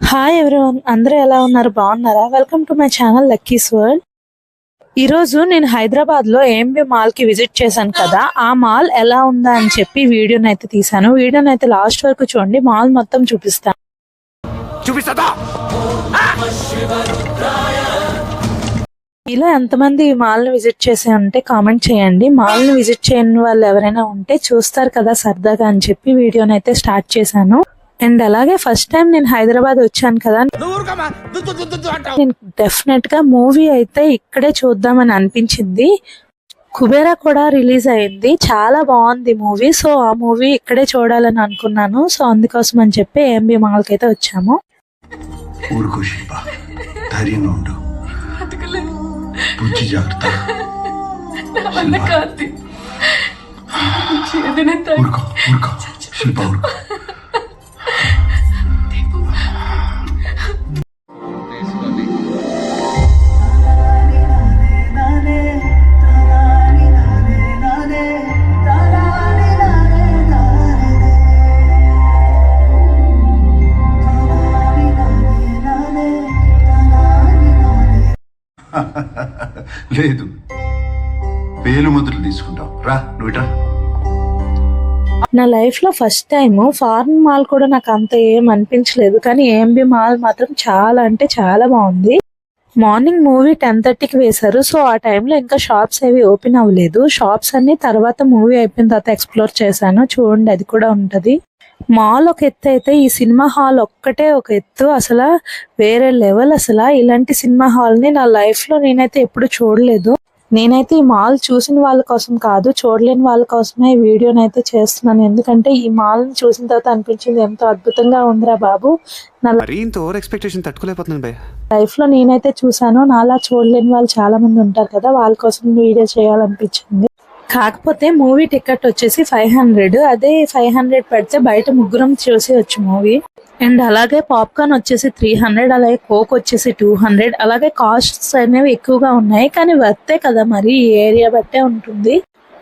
Hi everyone, అందరూ ఎలా ఉన్నారు? బాగున్నారా? Welcome to my channel Lucky's world. ఈ రోజు నేను హైదరాబాద్ లో ఏఎంబి మాల్ కి విజిట్ చేశాను కదా, ఆ మాల్ ఎలా ఉందా అని చెప్పి వీడియోని అయితే తీసాను. వీడియోని అయితే లాస్ట్ వరకు చూడండి, మాల్ మొత్తం చూపిస్తాను. ఇలా ఎంతమంది ఈ మాల్ ని విజిట్ చేసే ఉంటే కామెంట్ చేయండి. మాల్ ని విజిట్ చేయని వాళ్ళు ఎవరైనా ఉంటే చూస్తారు కదా సరదాగా అని చెప్పి వీడియోని అయితే స్టార్ట్ చేశాను. అండ్ అలాగే ఫస్ట్ టైం నేను హైదరాబాద్ వచ్చాను కదా, నేను డెఫినెట్ గా మూవీ అయితే ఇక్కడే చూద్దామని అనిపించింది. కుబేరా కూడా రిలీజ్ అయింది, చాలా బాగుంది మూవీ. సో ఆ మూవీ ఇక్కడే చూడాలని అనుకున్నాను. సో అందుకోసం అని చెప్పి ఏఎంబి మాల్ కి అయితే వచ్చాము. లేదు, వేలు ముద్రలు తీసుకుంటాం రా. నువ్వు నా లైఫ్ లో ఫస్ట్ టైం ఫారెన్ మాల్ కూడా నాకు అంత ఏం అనిపించలేదు, కానీ ఏఎంబి మాల్ మాత్రం చాలా అంటే చాలా బాగుంది. మార్నింగ్ మూవీ 10:30కి వేశారు. సో ఆ టైంలో ఇంకా షాప్స్ ఏవి ఓపెన్ అవ్వలేదు. షాప్స్ అన్ని తర్వాత మూవీ అయిపోయిన తర్వాత ఎక్స్ప్లోర్ చేశాను. చూడండి, అది కూడా ఉంటది. మాల్ ఒక ఎత్తు అయితే ఈ సినిమా హాల్ ఒక్కటే ఒక ఎత్తు, అసలు వేరే లెవెల్. అసలు ఇలాంటి సినిమా హాల్ ని నా లైఫ్ లో నేనైతే ఎప్పుడు చూడలేదు. నేనైతే ఈ మాల్ చూసిన వాళ్ళ కోసం కాదు, చూడలేని వాళ్ళ కోసమే ఈ వీడియోని అయితే చేస్తున్నాను. ఎందుకంటే ఈ మాల్ ని చూసిన తర్వాత అనిపించింది ఎంతో అద్భుతంగా ఉందిరా బాబు. నా లైఫ్ లో నేనైతే చూసాను, నాలా చూడలేని వాళ్ళు చాలా మంది ఉంటారు కదా, వాళ్ళ కోసం వీడియో చేయాలనిపించింది. కాకపోతే మూవీ టికెట్ వచ్చేసి 500. అదే 500 పెడితే బయట ముగ్గురం చూసి వచ్చు మూవీ. అండ్ అలాగే పాప్కార్న్ వచ్చేసి 300, అలాగే కోక్ వచ్చేసి 200. అలాగే కాస్ట్స్ అనేవి ఎక్కువగా ఉన్నాయి, కానీ వర్తే కదా, మరి ఈ ఏరియా బట్టే ఉంటుంది.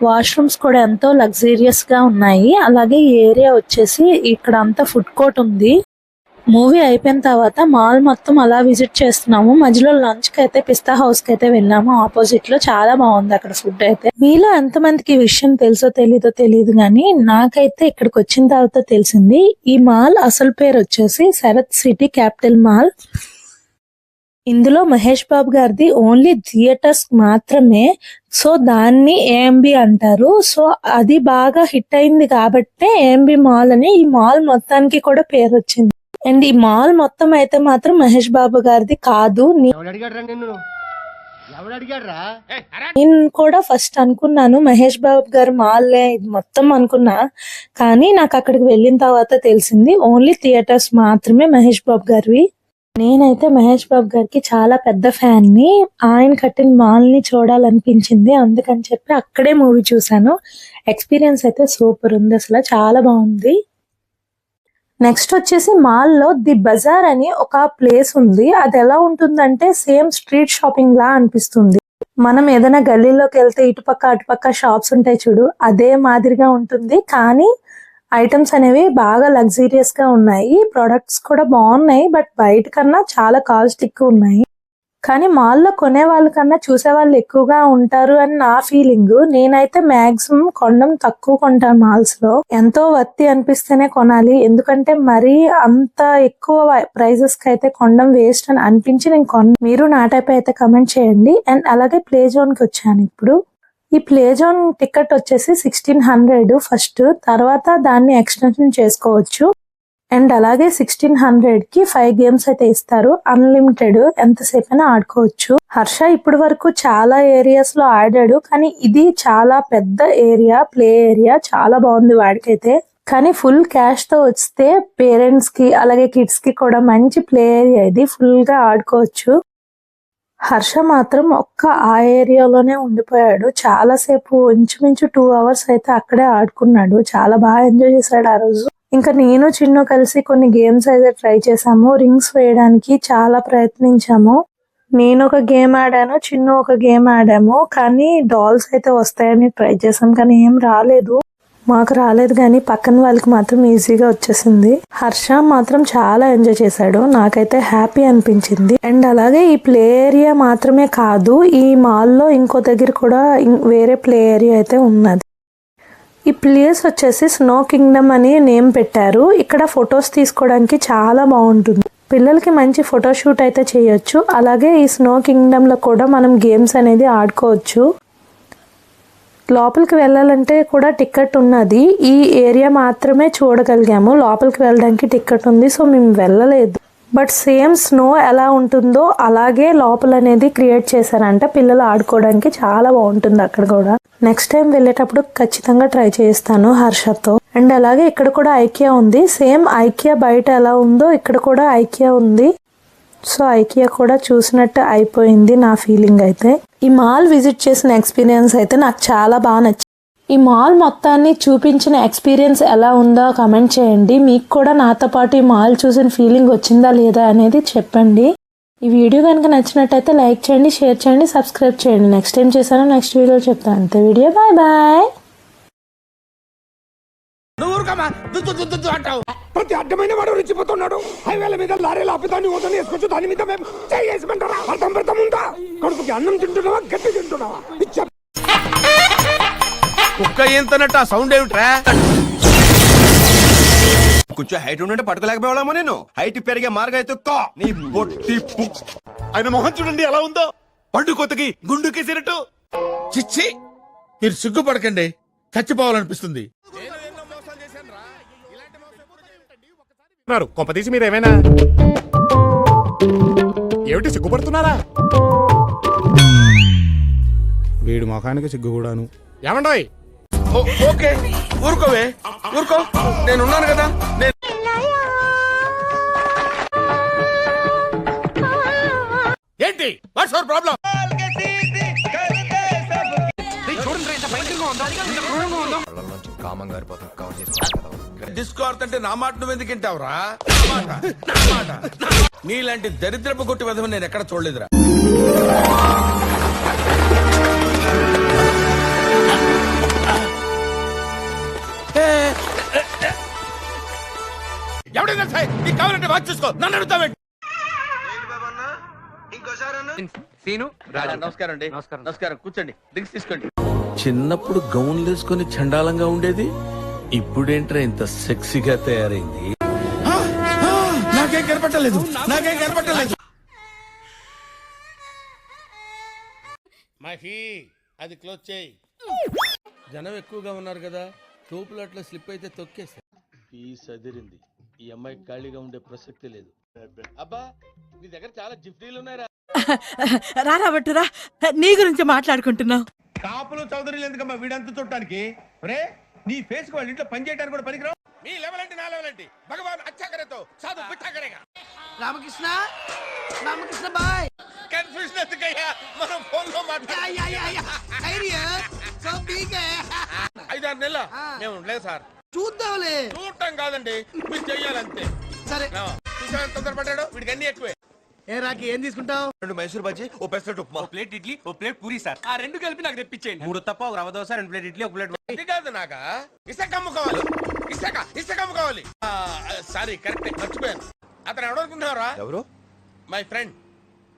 వాష్రూమ్స్ కూడా ఎంతో లగ్జీరియస్ గా ఉన్నాయి. అలాగే ఈ ఏరియా వచ్చేసి ఇక్కడ అంతా ఫుడ్ కోర్ట్ ఉంది. మూవీ అయిపోయిన తర్వాత మాల్ మొత్తం అలా విజిట్ చేస్తున్నాము. మధ్యలో లంచ్ కి అయితే పిస్తా హౌస్ కి అయితే వెళ్ళాము. ఆపోజిట్ లో చాలా బాగుంది అక్కడ ఫుడ్ అయితే. మీలో ఎంతమందికి ఈ విషయం తెలుసో తెలీదో తెలియదు కానీ నాకైతే ఇక్కడికి వచ్చిన తర్వాత తెలిసింది. ఈ మాల్ అసలు పేరు వచ్చేసి శరత్ సిటీ క్యాపిటల్ మాల్. ఇందులో మహేష్ బాబు గారిది ఓన్లీ థియేటర్స్ మాత్రమే. సో దాన్ని ఏఎంబి అంటారు. సో అది బాగా హిట్ అయింది కాబట్టి ఏఎంబి మాల్ అని ఈ మాల్ మొత్తానికి కూడా పేరు వచ్చింది. అండ్ ఈ మాల్ మొత్తం అయితే మాత్రం మహేష్ బాబు గారిది కాదు. నేను కూడా ఫస్ట్ అనుకున్నాను మహేష్ బాబు గారి మాల్లే ఇది మొత్తం అనుకున్నా, కానీ నాకు అక్కడికి వెళ్ళిన తర్వాత తెలిసింది ఓన్లీ థియేటర్స్ మాత్రమే మహేష్ బాబు గారివి. నేనైతే మహేష్ బాబు గారికి చాలా పెద్ద ఫ్యాన్ ని. ఆయన కట్టిన మాల్ ని చూడాలనిపించింది, అందుకని చెప్పి అక్కడే మూవీ చూసాను. ఎక్స్పీరియన్స్ అయితే సూపర్ ఉంది, అసలు చాలా బాగుంది. నెక్స్ట్ వచ్చేసి మాల్ లో ది బజార్ అని ఒక ప్లేస్ ఉంది. అది ఎలా ఉంటుందంటే సేమ్ స్ట్రీట్ షాపింగ్ లా అనిపిస్తుంది. మనం ఏదైనా గల్లీలోకి వెళ్తే ఇటుపక్క అటుపక్క షాప్స్ ఉంటాయి చూడు, అదే మాదిరిగా ఉంటుంది. కానీ ఐటమ్స్ అనేవి బాగా లగ్జీరియస్ గా ఉన్నాయి. ప్రొడక్ట్స్ కూడా బాగున్నాయి, బట్ బయట కన్నా చాలా కాస్ట్ ఎక్కువ ఉన్నాయి. కానీ మాల్లో కొనే వాళ్ళకన్నా చూసే వాళ్ళు ఎక్కువగా ఉంటారు అని నా ఫీలింగ్. నేనైతే మాక్సిమం కొనడం తక్కువ కొంటాను మాల్స్ లో. ఎంతో వర్తి అనిపిస్తేనే కొనాలి, ఎందుకంటే మరీ అంత ఎక్కువ ప్రైజెస్ కి అయితే కొనడం వేస్ట్ అని అనిపించి నేను మీరు నా టైప్ అయితే కమెంట్ చేయండి. అండ్ అలాగే ప్లే జోన్ కి వచ్చాను ఇప్పుడు. ఈ ప్లే జోన్ టికెట్ వచ్చేసి 1600 ఫస్ట్, తర్వాత దాన్ని ఎక్స్టెన్షన్ చేసుకోవచ్చు. అండ్ అలాగే 1600 కి 5 గేమ్స్ అయితే ఇస్తారు, అన్లిమిటెడ్, ఎంతసేపు అయినా ఆడుకోవచ్చు. హర్ష ఇప్పటి వరకు చాలా ఏరియాస్ లో ఆడాడు, కానీ ఇది చాలా పెద్ద ఏరియా, ప్లే ఏరియా, చాలా బాగుంది వాడికైతే. కానీ ఫుల్ క్యాష్ తో వస్తే పేరెంట్స్ కి అలాగే కిడ్స్ కి కూడా మంచి ప్లే ఏరియా ఇది, ఫుల్ గా ఆడుకోవచ్చు. హర్ష మాత్రం ఆ ఏరియాలోనే ఉండిపోయాడు చాలా సేపు, ఇంచుమించు 2 hours అయితే అక్కడే ఆడుకున్నాడు. చాలా బాగా ఎంజాయ్ చేశాడు ఆ రోజు. ఇంకా నేను చిన్ను కలిసి కొన్ని గేమ్స్ అయితే ట్రై చేసాము. రింగ్స్ వేయడానికి చాలా ప్రయత్నించాము. నేను ఒక గేమ్ ఆడాను, చిన్ను ఒక గేమ్ ఆడాము. కానీ డాల్స్ అయితే వస్తాయని ట్రై చేసాం, కానీ ఏం రాలేదు. మాకు రాలేదు కానీ పక్కన వాళ్ళకి మాత్రం ఈజీగా వచ్చేసింది. హర్ష మాత్రం చాలా ఎంజాయ్ చేశాడు, నాకైతే హ్యాపీ అనిపించింది. అండ్ అలాగే ఈ ప్లే ఏరియా మాత్రమే కాదు, ఈ మాల్లో ఇంకో దగ్గర కూడా వేరే ప్లే ఏరియా అయితే ఉన్నది. ఈ ప్లేస్ వచ్చేసి స్నో కింగ్డమ్ అని నేమ్ పెట్టారు. ఇక్కడ ఫొటోస్ తీసుకోవడానికి చాలా బాగుంటుంది, పిల్లలకి మంచి ఫోటోషూట్ అయితే చేయొచ్చు. అలాగే ఈ స్నో కింగ్డమ్ లో కూడా మనం గేమ్స్ అనేది ఆడుకోవచ్చు. లోపలికి వెళ్ళాలంటే కూడా టికెట్ ఉన్నది. ఈ ఏరియా మాత్రమే చూడగలిగాము, లోపలికి వెళ్ళడానికి టికెట్ ఉంది, సో మేము వెళ్ళలేదు. బట్ సేమ్ స్నో ఎలా ఉంటుందో అలాగే లోపల అనేది క్రియేట్ చేశారంట, పిల్లలు ఆడుకోవడానికి చాలా బాగుంటుంది అక్కడ కూడా. నెక్స్ట్ టైం వెళ్ళేటప్పుడు ఖచ్చితంగా ట్రై చేస్తాను హర్షతో. అండ్ అలాగే ఇక్కడ కూడా ఐకియా ఉంది, సేమ్ ఐకియా బయట ఎలా ఉందో ఇక్కడ కూడా ఐకియా ఉంది. సో ఐకియా కూడా చూసినట్టు అయిపోయింది నా ఫీలింగ్ అయితే. ఈ మాల్ విజిట్ చేసిన ఎక్స్పీరియన్స్ అయితే నాకు చాలా బాగా నచ్చింది. ఈ మాల్ మొత్తాన్ని చూపించిన ఎక్స్పీరియన్స్ ఎలా ఉందో కమెంట్ చేయండి. మీకు కూడా నాతో పాటు ఈ మాల్ చూసిన ఫీలింగ్ వచ్చిందా లేదా అనేది చెప్పండి. ఈ వీడియో కనుక నచ్చినట్టయితే లైక్ చేయండి, షేర్ చేయండి, సబ్స్క్రైబ్ చేయండి. నెక్స్ట్ టైం చేశాను, నెక్స్ట్ వీడియో చెప్తాను. అంతే వీడియో, బాయ్ బాయ్. ప్రతి అడ్డమైన వాడు రెచ్చిపోతున్నాడు. హైవేల మీద లారీలు ఆపిదాన్ని ఓదని వేసుకొచ్చు, దాని మీద మేము చేసుకుంటారా? అర్థం ఉందా? కడుపుకి అన్నం తింటున్నావా, గట్టి తింటున్నావా? కుక్క ఏంతనట్టు ఆ సౌండ్ ఏమిట్రా? కొంచెం హైట్ ఉంటే పట్టుకోలేకపోయామో. నేను హైట్ పెరిగే మార్గం అయితే నీ బొట్టి ఆయన మొహం చూడండి ఎలా ఉందో, పండు కొత్తకి గుండుకేసినట్టు. చిచ్చి, మీరు సిగ్గుపడకండి, చచ్చిపోవాలనిపిస్తుంది. కొంపదీసి మీరు ఏమైనా ఏమిటి సిగ్గుపడుతున్నారా? వీడి ముఖానికి సిగ్గు కూడాను. ఏమండోయ్? ఓకే ఊరుకోవే, ఊరుకో, నేనున్నాను కదా. ఏంటి వాట్స్ యువర్ ప్రాబ్లం? డిస్కౌంట్ అంటే నా మాట నువ్వు ఎందుకు వింటావురా? నీలాంటి దరిద్రపు కొట్టి విధం నేను ఎక్కడ చూడలేదురా. ఎవడైనా సరే నీకు కావాలంటే వాచ్ చూసుకో, నన్ను అడుగుతావేంటి? నమస్కారం అండి. నమస్కారం, కూర్చోండి, డ్రింక్స్ తీసుకోండి. చిన్నప్పుడు గౌన్లు వేసుకొని చండాలంగా ఉండేది, ఇప్పుడేంట్రా ఇంత సెక్సీగా తయారైంది? నాకేం కనపట్టలేదు, నాకేం కనపట్టలేదు. మహి, అది క్లోజ్ చేయి. జనం ఎక్కువగా ఉన్నారు కదా, తోపులు అట్లా స్లిప్ అయితే తొక్కేస్తా. పీస్ అదిరింది. ఈ అమ్మాయి ఖాళీగా ఉండే ప్రసక్తి లేదు. అబ్బా, నీ దగ్గర చాలా జిఫ్టీలు ఉన్నాయరా. రారా బట్టురా, నీ గురించి మాట్లాడుకుంటున్నావు. కాపులు చౌదరులు ఎందుకమ్మా వీడంతా చూడటానికి? రే, నీ ఫేస్ కు వాళ్ళ ఇంట్లో పని చేయడానికి కూడా పనికిరావు. మీ లెవెల్ అంటే నా లెవెల్ ఏంటి? భగవాన్ అచ్చాకరేతో సాధు పిచ్చాకరేగా. రామకృష్ణ, రామకృష్ణ బాయ్. కన్ఫ్యూజన్ ఎందుకయ్యా, మనం ఫోన్ లో మాట్లాడాలి. 5-6 నెలల మేము ఉండలేదు సార్. చూద్దాంలే. చూడటం కాదండి, మీరు చెయ్యాలంతే. సరే, చూసా ఎంత తొందరపడ్డాడు, వీడికి అన్ని ఎక్కువే. ఏ రాకి ఏం తీసుకుంటావు? 2 మైసూర్ బజ్జీ, ఓ పెసరట్టు ఉప్మా, ప్లేట్ ఇడ్లీ, ఓ ప్లేట్ పూరి సార్. ఆ 2 కలిపి నాకు తెప్పించేయండి. 3 తప్ప, ఒక రవ్వ దోశ, 2 ప్లేట్ ఇడ్లీ, ఒక ప్లేట్. ఇది కాదు, నాకా ఇసుక అమ్ముకోవాలి, ఇసుక అమ్ముకోవాలి. సారీ, కరెక్ట్, మర్చిపోయాను. అతను ఎవడనుకుంటున్నారా? ఎవరు? My friend,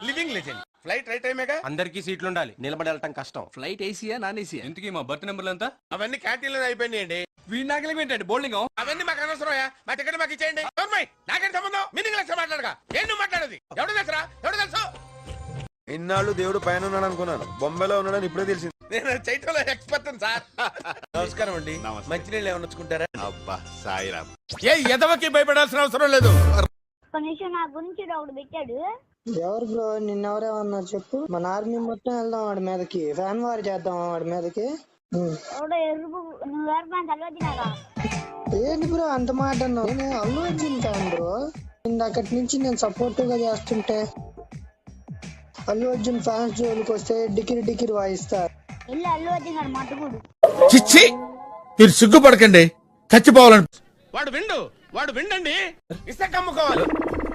living legend. Flight right టైమేగా. అందరికీ సీట్లు ఉండాలి, నిలబడి వెళ్ళటం కష్టం. ఫ్లైట్ ఏసీయా నాన్ ఏసీయా? ఇంతకీ మా బర్త్ నెంబర్లు ఎంత? అవన్నీ క్యాంటీన్ లో అయిపోయినాయండి. వీడి నాగలికి ఏంటండి బౌలింగ్? అవన్నీ మాకు అనవసరమయ్యా, మా టికెట్ మాకు ఇచ్చేయండి. నాకేం సంబంధం? మీనింగ్ లెక్క మాట్లాడగా ఏం నువ్వు మాట్లాడేది? ఎవడు తెలుసురా, ఎవడు తెలుసు? ఇన్నాళ్ళు దేవుడు పైన ఉన్నాడు అనుకున్నాను, బొంబాయిలో ఉన్నాడని ఇప్పుడే తెలిసింది. నేను చైత్రలో ఎక్స్పర్ట్ సార్. నమస్కారం అండి. మంచినీళ్ళు ఏమైనా వచ్చుకుంటారా? అబ్బా సాయిరామ్. ఏ ఎదవకి భయపడాల్సిన అవసరం లేదు. నిమిషం నా గురించి ఒకటి పెట్టాడు. ఎవరు బ్రో, నిన్నెవరేమన్నారు చెప్పు. మన ఆర్మీ మొత్తం వెళ్దాం వాడి మీదకి, ఫ్యాన్ వార్ చేద్దాం వాడి మీదకి. ఎవడో ఎరుపు, నువ్వు ఎరుపు అలవచ్చినారా? ఏంటి బ్రో అంత మాట అన్నావు? నేను అల్లు అర్జున్ ఫ్యాన్ బ్రో. అక్కడి నుంచి నేను సపోర్టివ్ గా చేస్తుంటే అల్లు అర్జున్ ఫ్యాన్స్ జోలికి వస్తే డికిరి వాయిస్తారు. ఇల్లు అల్లు అర్జున్ గారు మట్టుకుడు. చిచ్చి, మీరు సిగ్గుపడకండి, చచ్చిపోవాలని. వాడు విండండి. ఇసుక అమ్ముకోవాలి,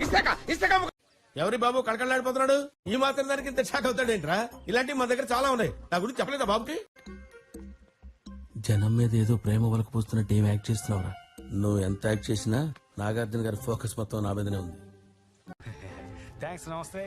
ఇసుక అమ్ముకో. ఎవరి బాబు కళకళలాడిపోతున్నాడు? ఈ మాత్రం దానికి ఇంత షాక్ అవుతాడేంట్రా? ఇలాంటివి మా దగ్గర చాలా ఉన్నాయి. నా గురించి చెప్పలేదా బాబుకి? జనం మీద ఏదో ప్రేమ వలకు పోస్తున్నట్టు ఏం యాక్ట్ చేస్తున్నావురా? నువ్వు ఎంత యాక్ట్ చేసినా నాగార్జున గారి ఫోకస్ మొత్తం నా మీదనే ఉంది. థ్యాంక్స్, నమస్తే.